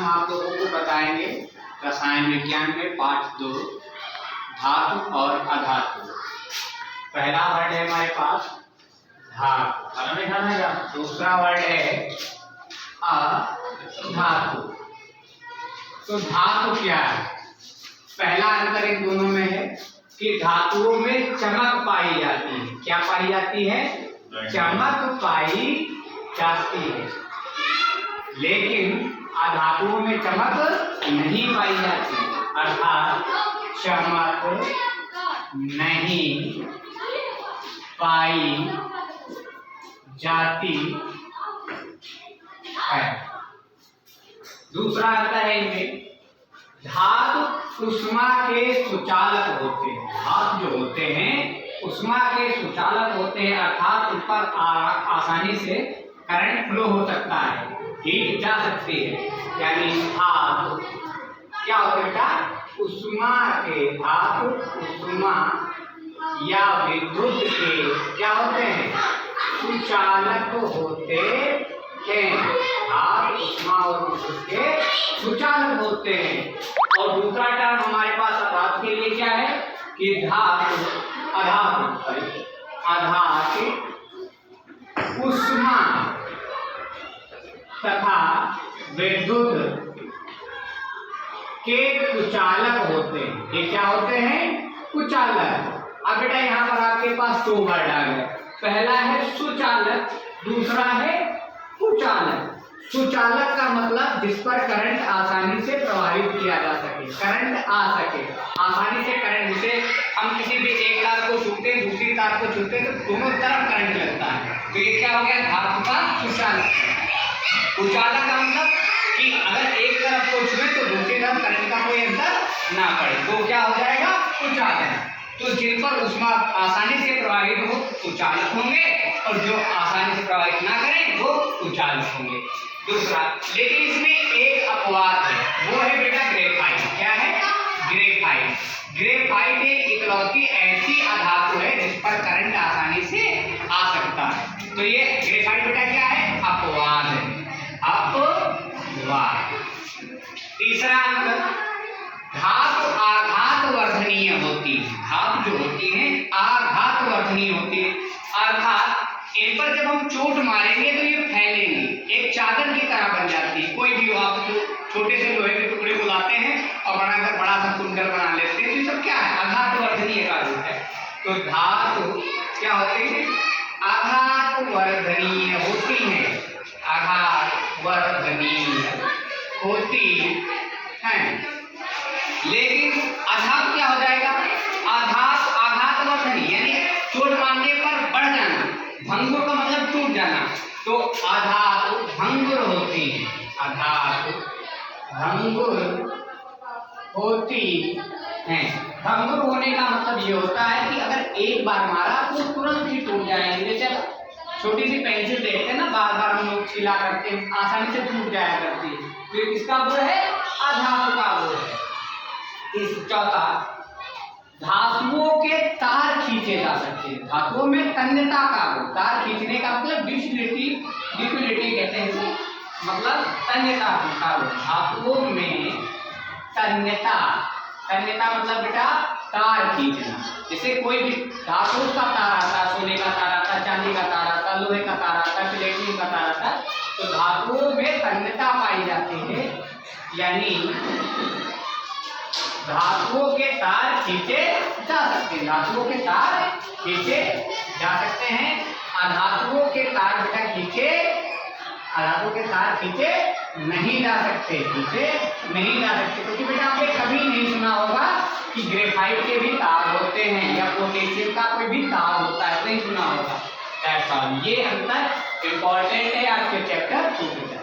हम आप लोगों को बताएंगे रसायन विज्ञान में पाठ 2 धातु और अधातु। पहला वर्ड है हमारे पास धातु, दूसरा वर्ड है अधातु। तो धातु क्या है? पहला अंतर इन दोनों में है कि धातुओं में चमक पाई जाती है। क्या पाई जाती है? चमक पाई जाती है, लेकिन अधातुओं में चमक नहीं पाई जाती, अर्थात चमक नहीं पाई जाती है। दूसरा अंतर है इनमें, धातु उष्मा के सुचालक होते हैं। धातु जो होते हैं उष्मा के सुचालक होते हैं, अर्थात उन पर आसानी से करंट फ्लो हो सकता है, हीट जा सकती है। यानी धातु क्या होते हैं बेटा? उष्मा के, धातु उष्मा या विद्युत के क्या होते हैं? सुचालक होते हैं। धातु उष्मा और विद्युत के सुचालक होते हैं। और दूसरा टर्म हमारे पास अधातु के लिए क्या है कि धातु अधातु उष्मा तथा विद्युत के कुचालक होते हैं। ये क्या होते हैं? कुचालक। अब बेटा यहाँ पर आपके पास दो वर्ड आ गए, पहला है सुचालक, दूसरा है कुचालक। सुचालक का मतलब जिस पर करंट आसानी से प्रवाहित किया जा सके, करंट आ सके आसानी से। करंट जैसे हम किसी भी एक तार को छूते दूसरी तार को छूते तो दोनों तरफ करंट लगता है, तो ये क्या हो गया? धातु का सुचालक। कुचालक का मतलब कि अगर एक तरफ को छुए तो दूसरी तरफ करंट का कोई अंतर ना पड़े, तो क्या हो जाएगा? कुचालक। तो जिन पर ऊष्मा आसानी से प्रवाहित हो कुचालक होंगे, और जो आसानी से प्रवाहित ना करें वो कुचालक होंगे। दूसरा, लेकिन इसमें एक अपवाद है, वो है बेटा ग्रेफाइट। क्या है? ग्रेफाइट। ग्रेफाइट एक इकलौती ऐसी अधातु है जिस पर करंट आसानी से आ सकता है, तो ये ग्रेफाइट बेटा क्या है? अपवाद है, अपवाद। तीसरा अंतर, धातु आघात वर्धनीय होती है। धातु जो होती है आघात वर्धनीय होती है, अर्थात इन पर जब हम चोट मारेंगे तो ये फैलेंगी, एक चादर की तरह बन जाती है। कोई भी आप तो छोटे से लोहे के टुकड़े को लाते हैं और बनाकर बड़ा सा कुंडल बना लेते हैं, तो ये सब क्या है? आघात वर्धनीय का रूप है। तो धातु क्या होती है? आघात वर्धनीय होती है, आघात वर्धनीय होती है। लेकिन अधातु क्या हो जाएगा? आघात वर्धनीय यानी चोट मारने पर बढ़ जाना, भंगुर का मतलब टूट जाना, तो अधातु भंगुर होती है, अधातु भंगुर होती है। भंगुर होने का मतलब ये होता है कि अगर एक बार मारा तो तुरंत ही टूट जाएंगे। जैसे छोटी सी पेंसिल देखते हैं ना, बार बार हम लोग छिला करते हैं, आसानी से टूट जाया करती है, तो किसका गुण है? अधातु का गुण है। इस चौथा, धातुओं के तार खींचे जा सकते हैं। धातुओं में तन्यता का गुण, तार खींचने का मतलब ड्यूटिलिटी कहते हैं, मतलब तन्यता का गुण। धातुओं में तन्यता मतलब बेटा तार खींचना। जैसे कोई भी धातु का तार आता, सोने का तार आता, चांदी का तार आता, लोहे का तार आता, प्लेटिनम का तार आता, तो धातुओं में तन्यता पाई जाती है, यानी धातुओं के तार खींचे जा सकते हैं। धातुओं के तार खींचे जा सकते हैं, अधातुओं के तार बेटा खींचे, अधातुओं के तार खींचे नहीं जा सकते, खींचे नहीं जा सकते। क्योंकि बेटा आपने कभी नहीं सुना होगा कि ग्रेफाइट के भी तार होते हैं या पोटेशियम का कोई भी तार होता है, नहीं सुना होगा। ये अंतर इंपॉर्टेंट है आपके चैप्टर 2 के।